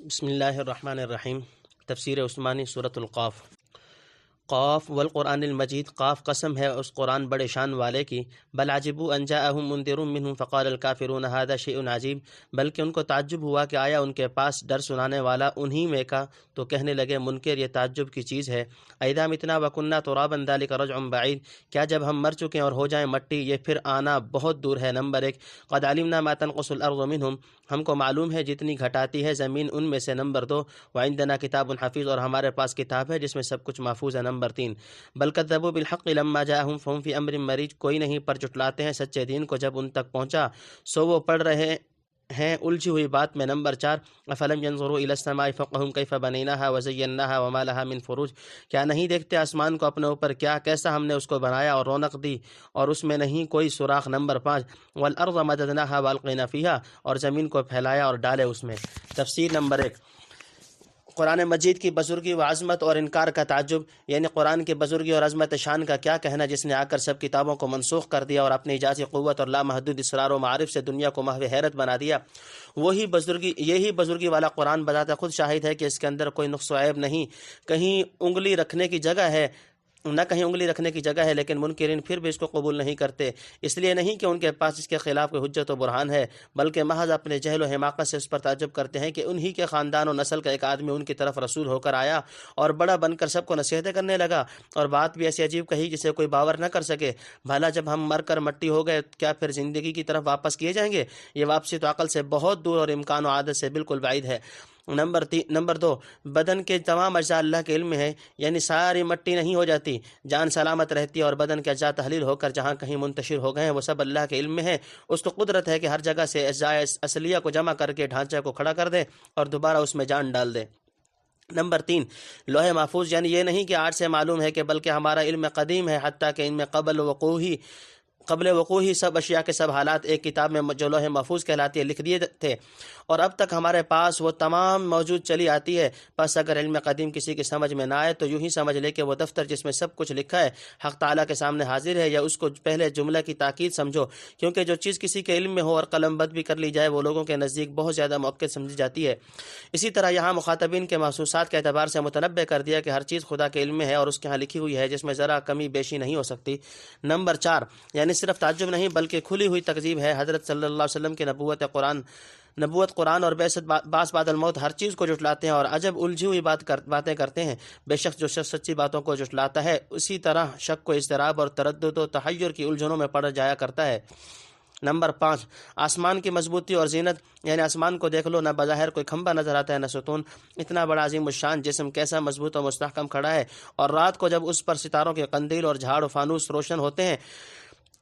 بسم اللہ الرحمن الرحیم۔ تفسیر عثمانی سورۃ القاف۔ قاف والقرآن المجید، قاف قسم ہے اس قرآن بڑے شان والے کی۔ بل عجبوا ان جاءهم منذر منهم فقال الكافرون هذا شيء عجیب، بلکہ ان کو تعجب ہوا کہ آیا ان کے پاس ڈر سنانے والا انہی میں کا، تو کہنے لگے منکر یہ تعجب کی چیز ہے۔ اذا متنا وكنا ترابا ذلك رجع بعید، کیا جب ہم مر چکے اور ہو جائیں مٹی یہ پھر آنا بہت دور ہے۔ نمبر 1، قد علمنا ما تنقص الارض منهم، ہم کو معلوم ہے جتنی گھٹاتی ہے زمین ان میں سے۔ نمبر 2، وعندنا کتاب حفیظ، اور ہمارے پاس کتاب ہے جس میں سب کچھ محفوظ ہے۔ نمبر 3، بل کذبوا بالحق لما جاءهم فهم في امر مریج، کوئی نہیں پر جٹلاتے ہیں سچے دین کو جب ان تک پہنچا سو وہ پڑھ رہے ہیں الجھی ہوئی بات میں۔ نمبر 4، افلم ينظروا الى السماء فوقهم كيف بنيناها وزيناها وما لها من فروج، کیا نہیں دیکھتے آسمان کو اپنے اوپر کیسا ہم نے اس کو بنایا اور رونق دی اور اس میں نہیں کوئی سوراخ۔ نمبر 5، والارض مددناها والقينا فيها، اور زمین کو پھیلایا اور ڈالے اس میں۔ تفسیر نمبر 1، قرآن مجید کی بزرگی و عظمت اور انکار کا تعجب، یعنی قرآن کی بزرگی اور عظمت شان کا کیا کہنا جس نے آ کر سب کتابوں کو منسوخ کر دیا اور اپنی اجازی قوت اور لامحدود اسرار و معارف سے دنیا کو محو حیرت بنا دیا۔ یہی بزرگی والا قرآن بذات خود شاہد ہے کہ اس کے اندر کوئی نقص و عیب نہیں، کہیں انگلی رکھنے کی جگہ ہے، لیکن منکرین پھر بھی اس کو قبول نہیں کرتے، اس لیے نہیں کہ ان کے پاس اس کے خلاف کوئی حجت و برہان ہے، بلکہ محض اپنے جہل و حماقت سے اس پر تعجب کرتے ہیں کہ انہی کے خاندان و نسل کا ایک آدمی ان کی طرف رسول ہو کر آیا اور بڑا بن کر سب کو نصیحتیں کرنے لگا، اور بات بھی ایسی عجیب کہی جسے کوئی باور نہ کر سکے۔ بھلا جب ہم مر کر مٹی ہو گئے کیا پھر زندگی کی طرف واپس کیے جائیں گے؟ یہ واپسی تو عقل سے بہت دور اور امکان و عادت سے بالکل بعید ہے۔ نمبر 2، بدن کے تمام اجزاء اللہ کے علم میں ہے، یعنی ساری مٹی نہیں ہو جاتی، جان سلامت رہتی ہے اور بدن کے اجزاء تحلیل ہو کر جہاں کہیں منتشر ہو گئے ہیں وہ سب اللہ کے علم میں ہے۔ اس کو قدرت ہے کہ ہر جگہ سے اجزاء اصلیہ کو جمع کر کے ڈھانچے کو کھڑا کر دے اور دوبارہ اس میں جان ڈال دے۔ نمبر 3، لوح محفوظ، یعنی یہ نہیں کہ آج سے معلوم ہے کہ بلکہ ہمارا علم قدیم ہے، حتیٰ کہ ان میں قبل وقوع ہی سب اشیاء کے سب حالات ایک کتاب میں جو لوح محفوظ کہلاتی ہے لکھ دیے تھے، اور اب تک ہمارے پاس وہ تمام موجود چلی آتی ہے۔ پس اگر علم قدیم کسی کی سمجھ میں نہ آئے تو یوں ہی سمجھ لے کہ وہ دفتر جس میں سب کچھ لکھا ہے حق تعالیٰ کے سامنے حاضر ہے، یا اس کو پہلے جملہ کی تاکید سمجھو، کیونکہ جو چیز کسی کے علم میں ہو اور قلم بند بھی کر لی جائے وہ لوگوں کے نزدیک بہت زیادہ مؤکد سمجھی جاتی ہے۔ اسی طرح یہاں مخاطبین کے محسوسات کے اعتبار سے متنبع کر دیا کہ ہر چیز خدا کے علم میں ہے اور اس کے ہاں لکھی ہوئی ہے جس میں ذرا کمی بیشی نہیں ہو سکتی۔ نمبر 4، یعنی صرف تعجب نہیں بلکہ کھلی ہوئی تکذیب ہے۔ حضرت صلی اللہ علیہ وسلم کی نبوت قرآن اور بعثت بعد الموت ہر چیز کو جھٹلاتے ہیں اور عجب الجھی ہوئی باتیں کرتے ہیں۔ بے شک جو شخص سچی باتوں کو جھٹلاتا ہے اسی طرح شک و اضطراب اور تردد و تحیر کی الجھنوں میں پڑ جایا کرتا ہے۔ نمبر 5، آسمان کی مضبوطی اور زینت، یعنی آسمان کو دیکھ لو، نہ بظاہر کوئی کھمبا نظر آتا ہے نہ ستون، اتنا بڑا عظیم الشان جسم کیسا مضبوط و مستحکم کھڑا ہے، اور رات کو جب اس پر ستاروں کے قندیل اور جھاڑ و فانوس روشن ہوتے ہیں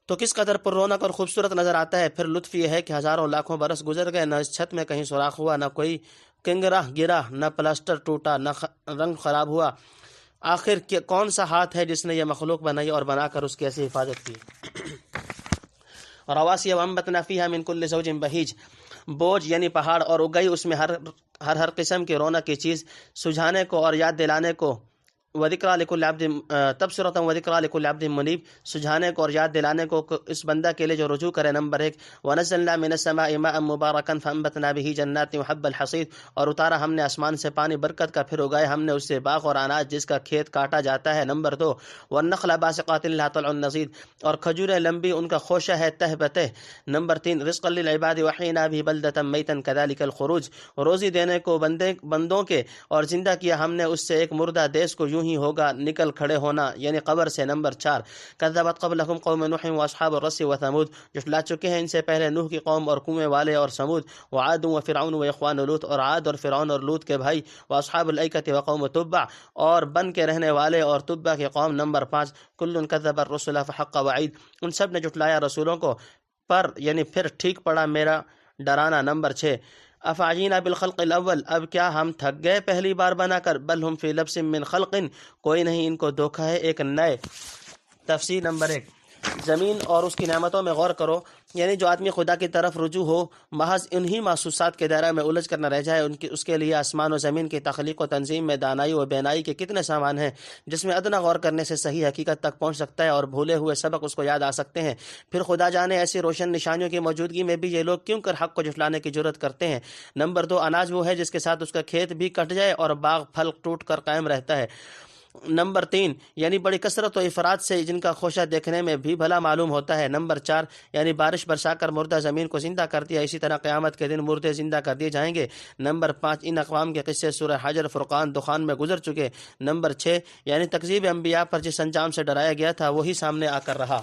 تو کس قدر پر رونق اور خوبصورت نظر آتا ہے۔ پھر لطف یہ ہے کہ ہزاروں لاکھوں برس گزر گئے، نہ اس چھت میں کہیں سوراخ ہوا، نہ کوئی کنگرہ گرا، نہ پلاسٹر ٹوٹا، نہ رنگ خراب ہوا۔ آخر کون سا ہاتھ ہے جس نے یہ مخلوق بنائی اور بنا کر اس کی ایسی حفاظت کی؟ رواسی وانبتنا فیہا من کل زوج بہیج، بوجھ یعنی پہاڑ، اور اگئی اس میں ہر قسم کی رونق کی چیز، سجھانے کو اور یاد دلانے کو، وذکریٰ لکل عبد تبصرۃ وذکریٰ لکل عبد منیب، سجھانے کو اور یاد دلانے کو اس بندہ کے لیے جو رجوع کرے۔ نمبر 1، ونزلنا من السماء ماء مبارکا فانبتنا به جنات وحب الحصید، اور اتارا ہم نے آسمان سے پانی برکت کا، پھر اگائے ہم نے اس سے باغ اور اناج جس کا کھیت کاٹا جاتا ہے۔ نمبر 2، والنخل باسقات لها طلع نضید، اور کھجوریں لمبی ان کا خوشہ ہے تہ بتہ۔ نمبر 3، رزقا للعباد وحینا به بلدة میتا كذلك الخروج، روزی دینے کو بندوں کے اور زندہ کیا ہم نے اس سے ایک مردہ دیس کو، یوں ہی ہوگا نکل کھڑے ہونا یعنی قبر سے۔ نمبر 4، کذبت قبلہم قوم نوح واصحاب الرس وثمود، جھٹلا چکے ہیں ان سے پہلے نوح کی قوم اور کنویں والے اور سمود، وعاد وفرعون واخوان لوط، اور عاد اور فرعون اور لوط کے بھائی، واصحاب الایکۃ وقوم تبع، اور بن کے رہنے والے اور تبع کی قوم۔ نمبر 5، کل کذب الرسل فحق وعید، ان سب نے جھٹلایا رسولوں کو پر یعنی پھر ٹھیک پڑا میرا ڈرانا۔ نمبر 6، افعجینا بالخلق الاول، اب کیا ہم تھک گئے پہلی بار بنا کر، بل ہم فی لبس من خلق، کوئی نہیں ان کو دھوکہ ہے ایک نئے۔ تفسیر نمبر 1، زمین اور اس کی نعمتوں میں غور کرو، یعنی جو آدمی خدا کی طرف رجوع ہو، محض انہی محسوسات کے دائرہ میں الجھ کر نہ رہ جائے، اس کے لیے آسمان و زمین کی تخلیق و تنظیم میں دانائی و بینائی کے کتنے سامان ہیں، جس میں ادنا غور کرنے سے صحیح حقیقت تک پہنچ سکتا ہے اور بھولے ہوئے سبق اس کو یاد آ سکتے ہیں۔ پھر خدا جانے ایسی روشن نشانیوں کی موجودگی میں بھی یہ لوگ کیوں کر حق کو جھٹلانے کی جرت کرتے ہیں۔ نمبر 2، اناج وہ ہے جس کے ساتھ اس کا کھیت بھی کٹ جائے اور باغ پھل ٹوٹ کر قائم رہتا ہے۔ نمبر 3، یعنی بڑی کثرت و افراد سے جن کا خوشہ دیکھنے میں بھی بھلا معلوم ہوتا ہے۔ نمبر 4، یعنی بارش برسا کر مردہ زمین کو زندہ کر دیا، اسی طرح قیامت کے دن مردے زندہ کر دیے جائیں گے۔ نمبر 5، ان اقوام کے قصے سورہ حجر، فرقان، دخان میں گزر چکے۔ نمبر 6، یعنی تکذیب انبیاء پر جس انجام سے ڈرایا گیا تھا وہی سامنے آ کر رہا۔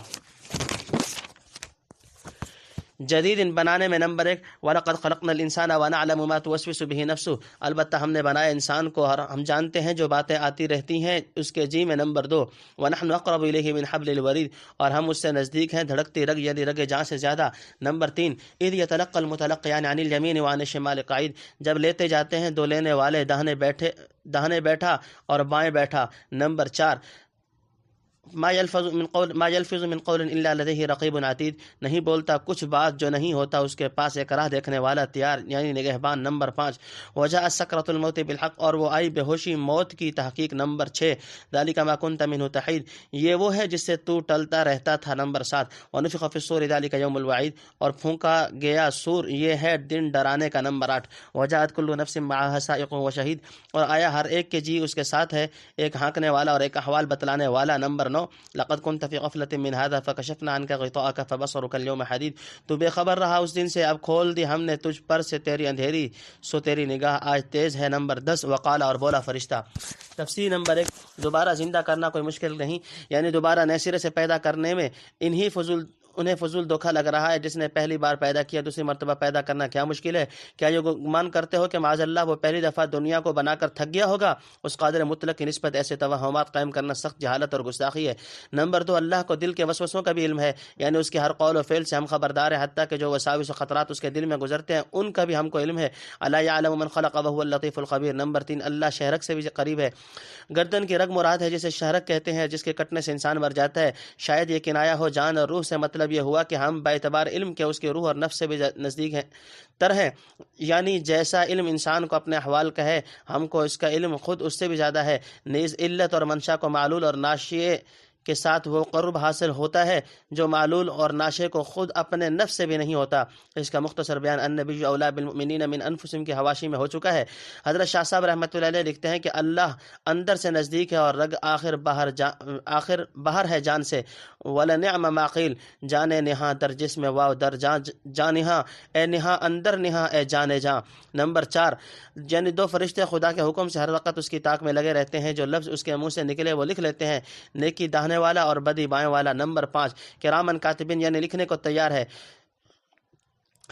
جدید ان بنانے میں نمبر 1، وَلَقَدْ خَلَقْنَا الْإِنسَانَ وَنَعْلَمُ مَا تُوَسْوِسُ بِهِ نَفْسُهُ، البتہ ہم نے بنایا انسان کو اور ہم جانتے ہیں جو باتیں آتی رہتی ہیں اس کے جی میں۔ نمبر 2، وَنَحْنُ أَقْرَبُ إِلَيْهِ مِنْ حَبْلِ الْوَرِيدِ، اور ہم اس سے نزدیک ہیں دھڑکتی رگ یعنی رگ جان سے زیادہ۔ نمبر 3، إِذْ يَتَلَقَّى الْمُتَلَقِّيَانِ عَنِ الْيَمِينِ وَعَنِ الشِّمَالِ قَعِيدٌ، جب لیتے جاتے ہیں دو لینے والے داہنے بیٹھا اور بائیں بیٹھا۔ نمبر 4، ما يلفظ من قول الا لديه رقیب عتید، نہیں بولتا کچھ بات جو نہیں ہوتا اس کے پاس ایک راہ دیکھنے والا تیار یعنی نگہبان۔ نمبر 5، وجاء سکرۃ الموت بالحق، اور وہ آئی بے ہوشی موت کی تحقیق۔ نمبر 6، ذلک ما كنت منه تحید، یہ وہ ہے جس سے تو ٹلتا رہتا تھا۔ نمبر 7، ونفخ في الصور ذلك يوم الوعید، اور پھونکا گیا سور، یہ ہے دن ڈرانے کا۔ نمبر 8، وجاءت كل نفس معها سائق وشهید، اور آیا ہر ایک کے جی اس کے ساتھ ہے ایک ہانکنے والا اور ایک احوال بتلانے والا۔ نمبر 9، لقد كنت في غفلة من هذا فكشفنا عنك غطاءك فبصرك اليوم حديد، تو بے خبر رہا اس دن سے، اب کھول دی ہم نے تجھ پر سے تیری اندھیری، سو تیری نگاہ آج تیز ہے۔ نمبر 10، وقال، اور بولا فرشتہ۔ تفسیر نمبر 1، دوبارہ زندہ کرنا کوئی مشکل نہیں، یعنی دوبارہ نئے سرے سے پیدا کرنے میں انہیں فضول دھوکا لگ رہا ہے۔ جس نے پہلی بار پیدا کیا دوسری مرتبہ پیدا کرنا کیا مشکل ہے؟ کیا یہ گمان کرتے ہو کہ معاذ اللہ وہ پہلی دفعہ دنیا کو بنا کر تھک گیا ہوگا؟ اس قادر مطلق کی نسبت ایسے توہمات قائم کرنا سخت جہالت اور گستاخی ہے۔ نمبر 2، اللہ کو دل کے وسوسوں کا بھی علم ہے، یعنی اس کے ہر قول و فعل سے ہم خبردار ہیں، حتیٰ کہ جو وساوس و خطرات اس کے دل میں گزرتے ہیں ان کا بھی ہم کو علم ہے۔ الا یعلم من خلق وهو اللطیف الخبیر۔ نمبر 3، اللہ شہرک سے بھی قریب ہے۔ گردن کی رگ مراد ہے جسے شہرک کہتے ہیں، جس کے کٹنے سے انسان مر جاتا ہے۔ شاید یہ کنایہ ہو، جان اور روح سے مطلب یہ ہوا کہ ہم باعتبار علم کے اس کے روح اور نفس سے بھی نزدیک ہیں، یعنی جیسا علم انسان کو اپنے احوال کا ہے، ہم کو اس کا علم خود اس سے بھی زیادہ ہے۔ نیز علت اور منشا کو معلول اور ناشئے کے ساتھ وہ قرب حاصل ہوتا ہے جو معلول اور ناشئے کو خود اپنے نفس سے بھی نہیں ہوتا۔ اس کا مختصر بیان النبی اولیٰ بالمؤمنین من انفسہم کی حواشی میں ہو چکا ہے۔ حضرت شاہ صاحب رحمۃ اللہ علیہ لکھتے ہیں کہ اللہ اندر سے نزدیک ہے اور رگ آخر باہر ہے جان سے۔ وَلَنِعْمَ مَا قِیل، جانے نہاں در جسم واو در جان نہاں، اے نہاں اندر نہاں اے جانے جاں۔ نمبر 4، یعنی دو فرشتے خدا کے حکم سے ہر وقت اس کی طاق میں لگے رہتے ہیں، جو لفظ اس کے منہ سے نکلے وہ لکھ لیتے ہیں، نیکی داہنے والا اور بدی بائیں والا۔ نمبر 5، کرامن کاتبین، یعنی لکھنے کو تیار ہے۔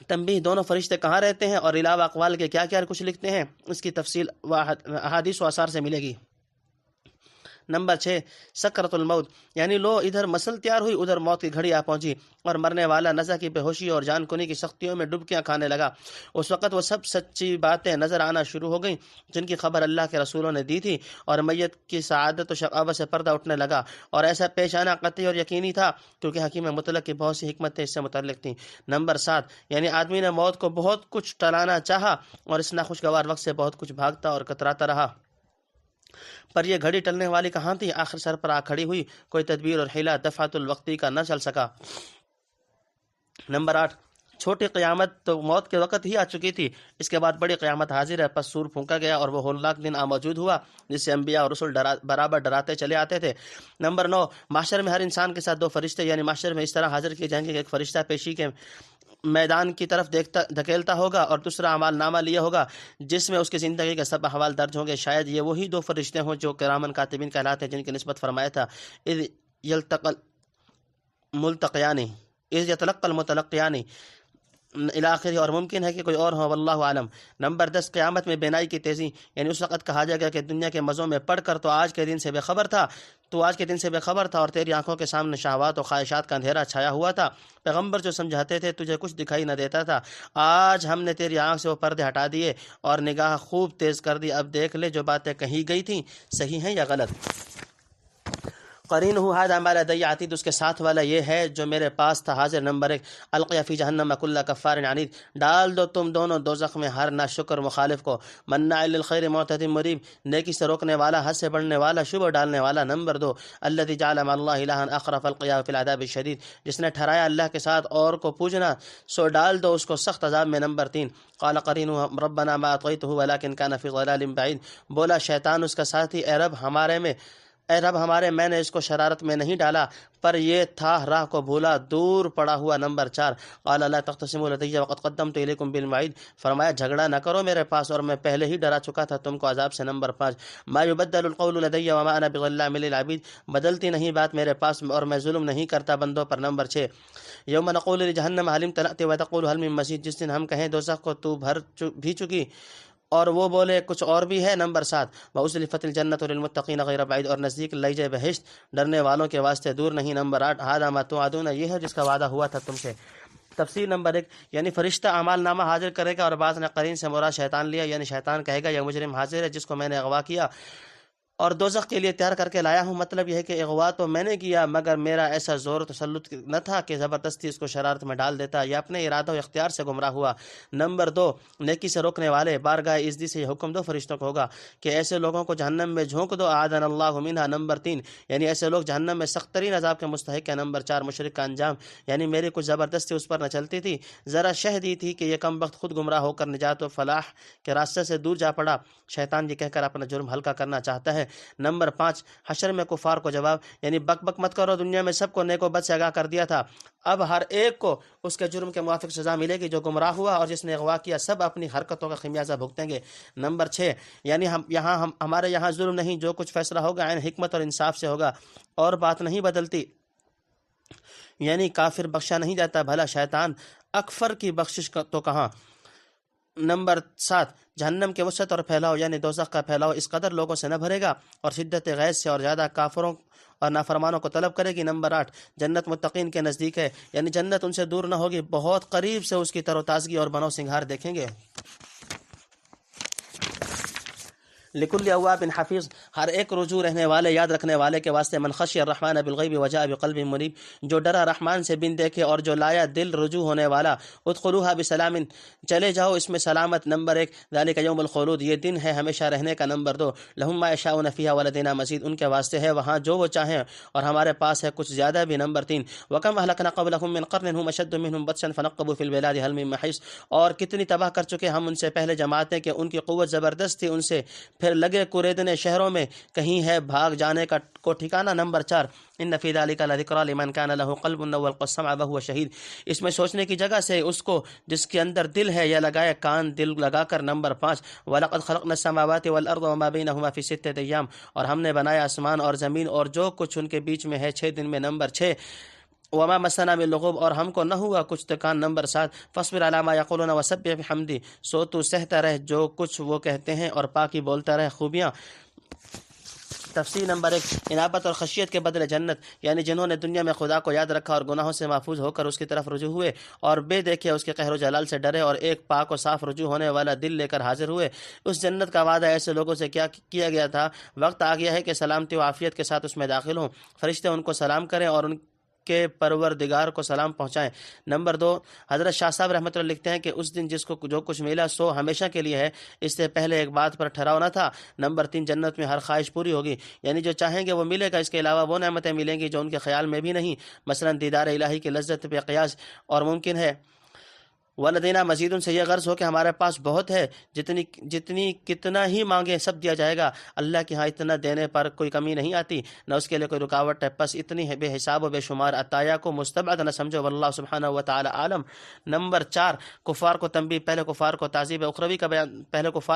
تنبیہ، دونوں فرشتے کہاں رہتے ہیں اور علاوہ اقوال کے کیا کیا کچھ لکھتے ہیں، اس کی تفصیل احادیث و آثار سے ملے گی۔ نمبر 6، سکرۃ الموت، یعنی لو ادھر مسل تیار ہوئی ادھر موت کی گھڑی آ پہنچی اور مرنے والا نزع کی بے ہوشی اور جان کنی کی سختیوں میں ڈبکیاں کھانے لگا۔ اس وقت وہ سب سچی باتیں نظر آنا شروع ہو گئیں جن کی خبر اللہ کے رسولوں نے دی تھی، اور میت کی سعادت و شقاوت سے پردہ اٹھنے لگا، اور ایسا پیش آنا قطعی اور یقینی تھا کیونکہ حکیم مطلق کی بہت سی حکمتیں اس سے متعلق تھیں۔ نمبر 7، یعنی آدمی نے موت کو بہت کچھ ٹلانا چاہا اور اس ناخوشگوار وقت سے بہت کچھ بھاگتا اور کتراتا رہا، پر یہ گھڑی ٹلنے والی کہاں تھی؟ آخر سر پر آ کھڑی ہوئی، کوئی تدبیر اور حیلہ دفعۃ الوقتی کا نہ چل سکا۔ نمبر 8، چھوٹی قیامت تو موت کے وقت ہی آ چکی تھی، اس کے بعد بڑی قیامت حاضر ہے، پس سور پھونکا گیا اور وہ ہولناک دن موجود ہوا جس سے انبیاء اور رسول برابر ڈراتے چلے آتے تھے۔ نمبر 9، محشر میں ہر انسان کے ساتھ دو فرشتے، یعنی محشر میں اس طرح حاضر کیے جائیں گے کہ ایک فرشتہ پیشی کے میدان کی طرف دھکیلتا ہوگا اور دوسرا اعمال نامہ لیا ہوگا جس میں اس کی زندگی کے سب احوال درج ہوں گے۔ شاید یہ وہی دو فرشتے ہوں جو کرامن کاتبین کہلاتے ہیں، جن کی نسبت فرمایا تھا اذ یتلقى المتلقیان الی آخر، اور ممکن ہے کہ کوئی اور ہو، واللہ عالم۔ نمبر 10، قیامت میں بینائی کی تیزی، یعنی اس وقت کہا جائے گا کہ دنیا کے مزوں میں پڑھ کر تو آج کے دن سے بے خبر تھا اور تیری آنکھوں کے سامنے شہوات و خواہشات کا اندھیرا چھایا ہوا تھا۔ پیغمبر جو سمجھاتے تھے تجھے کچھ دکھائی نہ دیتا تھا، آج ہم نے تیری آنکھ سے وہ پردے ہٹا دیے اور نگاہ خوب تیز کر دی، اب دیکھ لے جو باتیں کہی گئی تھیں صحیح ہیں یا غلط۔ قرین ہو ہذا ما لدی عتید، اس کے ساتھ والا یہ ہے جو میرے پاس تھا حاضر۔ نمبر 1 القیا فی جہنم کل کفار عنید، ڈال دو تم دونوں دوزخ میں ہر ناشکر مخالف کو، مناع للخیر معتد مریب، نیکی سے روکنے والا، حد سے بڑھنے والا، شبہ ڈالنے والا۔ نمبر 2 الذی جعل مع اللہ الہا آخر فالقیاہ فی العذاب الشدید، جس نے ٹھہرایا اللہ کے ساتھ اور کو پوجنا سو ڈال دو اس کو سخت عذاب میں۔ نمبر 3 قال قرینہ ربنا ما اطغیتہ ولکن کان فی ضلال بعید، بولا شیطان اس کا ساتھی، اے رب ہمارے میں نے اس کو شرارت میں نہیں ڈالا پر یہ تھا راہ کو بھولا، دور پڑا ہوا۔ نمبر 4 قال لا تختصموا لدی وقد قدمت الیکم بالوعید، فرمایا جھگڑا نہ کرو میرے پاس اور میں پہلے ہی ڈرا چکا تھا تم کو عذاب سے۔ نمبر 5 ما یبدل القول لدی وما انا بظلام للعبید، بدلتی نہیں بات میرے پاس اور میں ظلم نہیں کرتا بندوں پر۔ نمبر 6 یوم نقول لجہنم هل امتلأت وتقول هل من مزید، جس دن ہم کہیں دوزخ کو تو بھر بھی چکی اور وہ بولے کچھ اور بھی ہے۔ نمبر 7 وَأُزْلِفَتِ الْجَنَّةُ لِلْمُتَّقِينَ غَيْرَ بَعِيدٍ، اور نزدیک لے جائے بہشت ڈرنے والوں کے واسطے دور نہیں۔ نمبر 8 هَذَا مَا تُوعَدُونَ، یہ ہے جس کا وعدہ ہوا تھا تم سے۔ تفسیر نمبر 1 یعنی فرشتہ اعمال نامہ حاضر کرے گا، اور بعض نے قرین سے مراد شیطان لیا، یعنی شیطان کہے گا یہ مجرم حاضر ہے جس کو میں نے اغوا کیا اور دوزخ کے لیے تیار کر کے لایا ہوں۔ مطلب یہ ہے کہ اغوا تو میں نے کیا مگر میرا ایسا زور و تسلط نہ تھا کہ زبردستی اس کو شرارت میں ڈال دیتا، یا اپنے ارادہ و اختیار سے گمراہ ہوا۔ نمبر 2 نیکی سے روکنے والے، بارگاہ عزتی سے یہ حکم دو فرشتوں کو ہوگا کہ ایسے لوگوں کو جہنم میں جھونک دو، اعاذنا اللہ منہا۔ نمبر 3 یعنی ایسے لوگ جہنم میں سخت ترین عذاب کے مستحق ہیں۔ نمبر 4 مشرک کا انجام، یعنی میری کچھ زبردستی اس پر نہ چلتی تھی، ذرا شہ دی تھی کہ یہ کم وقت خود گمراہ ہو کر نجات و فلاح کے راستے سے دور جا پڑا، شیطان یہ کہہ کر اپنا جرم ہلکا کرنا چاہتا ہے۔ نمبر 5 حشر میں کفار کو جواب، یعنی بک بک مت کرو، دنیا میں سب کو نیک و بد سے آگاہ کر دیا تھا، اب ہر ایک کو اس کے جرم کے موافق سزا ملے گی، جو گمراہ ہوا اور جس نے اغوا کیا سب اپنی حرکتوں کا خمیازہ بھگتیں گے۔ نمبر 6 یعنی ہمارے یہاں ظلم نہیں، جو کچھ فیصلہ ہوگا عین حکمت اور انصاف سے ہوگا اور بات نہیں بدلتی، یعنی کافر بخشا نہیں جاتا، بھلا شیطان اکفر کی بخشش تو کہاں۔ نمبر 7 جہنم کے وسعت اور پھیلاؤ، یعنی دوزخ کا پھیلاؤ اس قدر لوگوں سے نہ بھرے گا اور شدت غیظ سے اور زیادہ کافروں اور نافرمانوں کو طلب کرے گی۔ نمبر 8 جنت متقین کے نزدیک ہے، یعنی جنت ان سے دور نہ ہوگی، بہت قریب سے اس کی تر و تازگی اور بنو سنگھار دیکھیں گے۔ لکل اواب حفیظ، ہر ایک رجوع رہنے والے یاد رکھنے والے کے واسطے، من خشی الرحمن بالغیب وجاء بقلب منیب، جو ڈرا رحمان سے بن دیکھے اور جو لایا دل رجوع ہونے والا۔ ادخلوها بسلام، چلے جاؤ اس میں سلامت۔ نمبر 1 ذالک یوم الخلود، یہ دن ہے ہمیشہ رہنے کا۔ نمبر 2 لہم ما یشاؤون فیہا ولدینا مزید، ان کے واسطے ہے وہاں جو وہ چاہیں اور ہمارے پاس ہے کچھ زیادہ بھی۔ نمبر 3 وکم اہلکنا قبلہم من قرن هم اشد منہم بطشا فنقبوا فی البلاد هل من محیص، اور کتنی تباہ کر چکے ہم ان سے پہلے جماعتیں کہ ان کی قوت زبردست تھی ان سے، پھر لگے کوریدنے شہروں میں، کہیں ہے بھاگ جانے کو ٹھکانہ۔ نمبر 4 ان فی ذلک لذکری لمن کان له قلب او القى السمع وهو شہید، اس میں سوچنے کی جگہ سے اس کو جس کے اندر دل ہے یا لگائے کان دل لگا کر۔ نمبر 5 ولقد خلقنا السماوات والارض وما بینهما فی 6 ایام، اور ہم نے بنایا آسمان اور زمین اور جو کچھ ان کے بیچ میں ہے 6 دن میں۔ نمبر 6 وما مسنا من لغوب، اور ہم کو نہ ہوا کچھ تکان۔ نمبر 7 فاصبر علی ما یقولون وسبح بحمدہ، سو تو سہتا رہ جو کچھ وہ کہتے ہیں اور پاکی بولتا رہ خوبیاں۔ تفسیر نمبر 1 انابت اور خشیت کے بدلے جنت، یعنی جنہوں نے دنیا میں خدا کو یاد رکھا اور گناہوں سے محفوظ ہو کر اس کی طرف رجوع ہوئے اور بے دیکھے اس کے قہر و جلال سے ڈرے اور ایک پاک و صاف رجوع ہونے والا دل لے کر حاضر ہوئے۔ اس جنت کا وعدہ ایسے لوگوں سے کیا گیا تھا، وقت آ گیا ہے کہ سلامتی و عافیت کے ساتھ اس میں داخل ہوں، فرشتے ان کو سلام کریں اور ان کے پروردگار کو سلام پہنچائیں۔ نمبر 2 حضرت شاہ صاحب رحمۃ اللہ لکھتے ہیں کہ اس دن جس کو جو کچھ ملا سو ہمیشہ کے لیے ہے، اس سے پہلے ایک بات پر ٹھہراؤ نہ تھا۔ نمبر 3 جنت میں ہر خواہش پوری ہوگی، یعنی جو چاہیں گے وہ ملے گا، اس کے علاوہ وہ نعمتیں ملیں گی جو ان کے خیال میں بھی نہیں، مثلا دیدار الہی کی لذت بے قیاس اور ممکن ہے۔ ولدینا مزید، ان سے یہ غرض ہو کہ ہمارے پاس بہت ہے، جتنی کتنا ہی مانگے سب دیا جائے گا، اللہ کے ہاں اتنا دینے پر کوئی کمی نہیں آتی، نہ اس کے لیے کوئی رکاوٹ ہے، پس اتنی ہے بے حساب و بے شمار عطایا کو مستبعد نہ سمجھو، واللہ سبحانہ و تعالی عالم۔ نمبر 4 کفار کو تنبیہ، پہلے کفار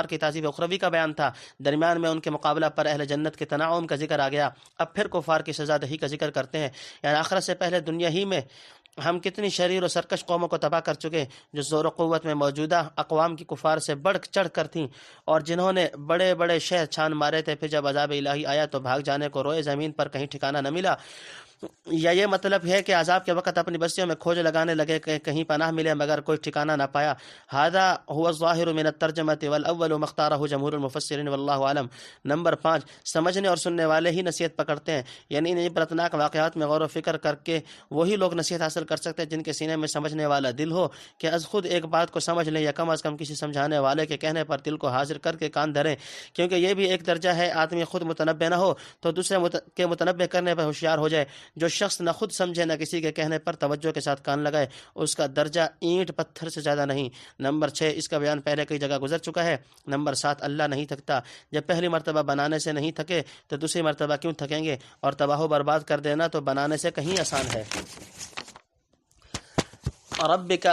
کی تعذیب اخروی کا بیان تھا، درمیان میں ان کے مقابلہ پر اہل جنت کے تنعم کا ذکر آ گیا، اب پھر کفار کی سزا دہی کا ذکر کرتے ہیں، یعنی آخرت سے پہلے دنیا ہی میں ہم کتنی شریر و سرکش قوموں کو تباہ کر چکے جو زور و قوت میں موجودہ اقوام کی کفار سے بڑھ چڑھ کر تھیں اور جنہوں نے بڑے بڑے شہر چھان مارے تھے، پھر جب عذاب الہی آیا تو بھاگ جانے کو روئے، زمین پر کہیں ٹھکانہ نہ ملا۔ یا یہ مطلب ہے کہ عذاب کے وقت اپنی بستیوں میں کھوج لگانے لگے کہ کہیں پناہ ملے مگر کوئی ٹھکانہ نہ پایا. ھذا هو الظاہر من الترجمۃ والاول ما اختارہ جمہور المفسرین واللہ اعلم. نمبر 5، سمجھنے اور سننے والے ہی نصیحت پکڑتے ہیں، یعنی ان عبرتناک واقعات میں غور و فکر کر کے وہی لوگ نصیحت حاصل کر سکتے ہیں جن کے سینے میں سمجھنے والا دل ہو کہ از خود ایک بات کو سمجھ لیں یا کم از کم کسی سمجھانے والے کے کہنے پر دل کو حاضر کر کے کان دھریں، کیونکہ یہ بھی ایک درجہ ہے. آدمی خود متنبہ نہ ہو تو دوسرے کے متنبہ کرنے پر ہوشیار ہو جائے. جو شخص نہ خود سمجھے نہ کسی کے کہنے پر توجہ کے ساتھ کان لگائے اس کا درجہ اینٹ پتھر سے زیادہ نہیں. نمبر 6، اس کا بیان پہلے کئی جگہ گزر چکا ہے. نمبر 7، اللہ نہیں تھکتا. جب پہلی مرتبہ بنانے سے نہیں تھکے تو دوسری مرتبہ کیوں تھکیں گے؟ اور تباہ و برباد کر دینا تو بنانے سے کہیں آسان ہے. ربک،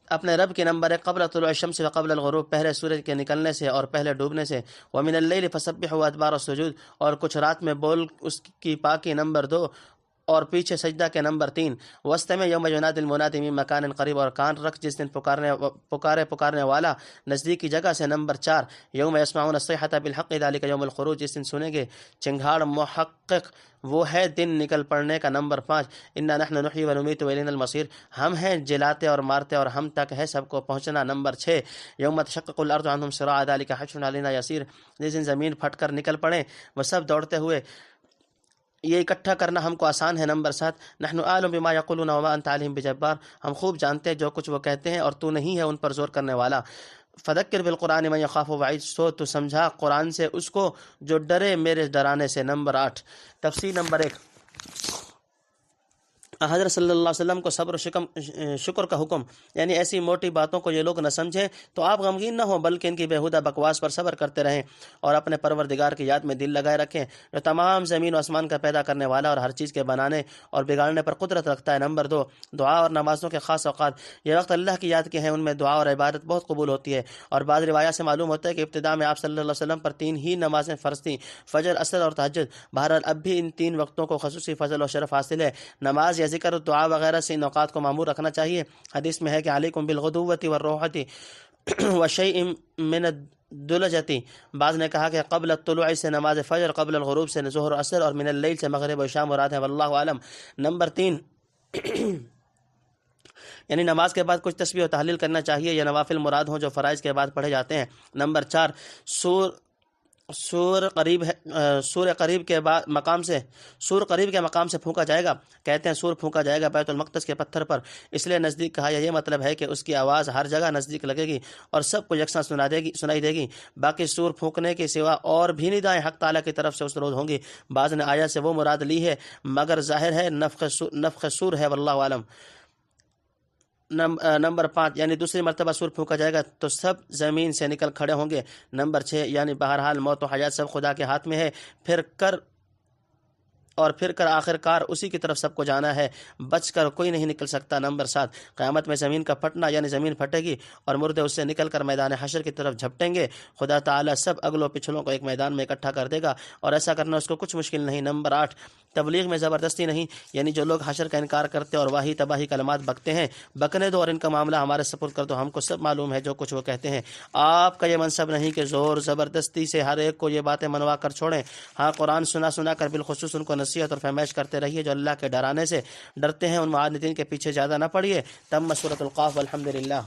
اپنے رب کی. نمبر 1، قبل طلوع الشمس و قبل الغروب، پہلے سورج کے نکلنے سے اور پہلے ڈوبنے سے. ومن اللیل فسبحوا ادبار السجود، اور کچھ رات میں بول اس کی پاکی. نمبر 2، اور پیچھے سجدہ کے. نمبر 3، واستمع یوم ینادی المنادی من مکان قریب، اور کان رکھ جس دن پکارنے والا نزدیکی جگہ سے. نمبر 4، یوم یسمعون الصیحۃ بالحق ذلک یوم الخروج، جس دن سنیں گے چنگھاڑ محقق، وہ ہے دن نکل پڑنے کا. نمبر 5، انا نحن نحیی و نمیت و الینا المصیر، ہم ہیں جلاتے اور مارتے اور ہم تک ہے سب کو پہنچنا. نمبر 6، یوم تشقق الارض عنہم سراعا ذلک حشر علینا یسیر، جس دن زمین پھٹ کر نکل پڑے وہ سب دوڑتے ہوئے، یہ اکٹھا کرنا ہم کو آسان ہے. نمبر 7، نحن اعلم بما یقولون وما انت علیہم بجبار، ہم خوب جانتے ہیں جو کچھ وہ کہتے ہیں اور تو نہیں ہے ان پر زور کرنے والا. فذکر بالقرآن من یخاف وعید، سو تو سمجھا قرآن سے اس کو جو ڈرے میرے ڈرانے سے. نمبر 8، تفسیر. نمبر 1، حضرت صلی اللہ علیہ وسلم کو صبر و شکر کا حکم، یعنی ایسی موٹی باتوں کو یہ لوگ نہ سمجھیں تو آپ غمگین نہ ہوں بلکہ ان کی بیہودہ بکواس پر صبر کرتے رہیں اور اپنے پروردگار کی یاد میں دل لگائے رکھیں جو تمام زمین و آسمان کا پیدا کرنے والا اور ہر چیز کے بنانے اور بگاڑنے پر قدرت رکھتا ہے. نمبر 2، دعا اور نمازوں کے خاص اوقات، یہ وقت اللہ کی یاد کے ہیں، ان میں دعا اور عبادت بہت قبول ہوتی ہے. اور بعض روایات سے معلوم ہوتا ہے کہ ابتداء میں آپ صلی اللہ علیہ وسلم پر 3 ہی نمازیں فرض تھیں، فجر، عصر اور تہجد. بہرحال اب بھی ان 3 وقتوں کو خصوصی فضل و شرف حاصل ہے. نماز یا ذکر و دعا وغیرہ سے ان اوقات کو معمور رکھنا چاہیے. حدیث میں ہے کہ علیکم بالغدوۃ والروحۃ وشیء من الدلجۃ، بعض نے کہا کہ قبل الطلوع سے نماز فجر، قبل الغروب سے ظہر و عصر، اور من اللیل سے مغرب و عشاء مراد ہے، واللہ اعلم. نمبر 3، یعنی نماز کے بعد کچھ تسبیح و تحلیل کرنا چاہیے یا نوافل مراد ہوں جو فرائض کے بعد پڑھے جاتے ہیں. نمبر 4، سور قریب کے مقام سے پھونکا جائے گا. کہتے ہیں سور پھونکا جائے گا بیت المقدس کے پتھر پر، اس لیے نزدیک کہا. یہ مطلب ہے کہ اس کی آواز ہر جگہ نزدیک لگے گی اور سب کو یکساں سنائی دے گی. باقی سور پھونکنے کے سوا اور بھی ندائیں حق تعالیٰ کی طرف سے اس روز ہوں گی. بعض نے آیت سے وہ مراد لی ہے مگر ظاہر ہے نفخ سور ہے، واللہ عالم. نمبر 5، یعنی دوسری مرتبہ سور پھونکا جائے گا تو سب زمین سے نکل کھڑے ہوں گے. نمبر 6، یعنی بہرحال موت و حیات سب خدا کے ہاتھ میں ہے، پھر کر آخر کار اسی کی طرف سب کو جانا ہے، بچ کر کوئی نہیں نکل سکتا. نمبر 7، قیامت میں زمین کا پھٹنا، یعنی زمین پھٹے گی اور مردے اس سے نکل کر میدان حشر کی طرف جھپٹیں گے. خدا تعالیٰ سب اگلوں پچھلوں کو ایک میدان میں اکٹھا کر دے گا اور ایسا کرنا اس کو کچھ مشکل نہیں. نمبر 8، تبلیغ میں زبردستی نہیں، یعنی جو لوگ حشر کا انکار کرتے اور واہی تباہی کلمات بکتے ہیں بکنے دو اور ان کا معاملہ ہمارے سپرد کر دو، ہم کو سب معلوم ہے جو کچھ وہ کہتے ہیں. آپ کا یہ منصب نہیں کہ زور زبردستی سے ہر ایک کو یہ باتیں منوا کر چھوڑیں. ہاں، قرآن سنا کر بالخصوص ان کو نصیحت اور فرمائش کرتے رہیے جو اللہ کے ڈرانے سے ڈرتے ہیں. ان معاندین کے پیچھے زیادہ نہ پڑیے. تم سورۃ القاف، والحمد للہ.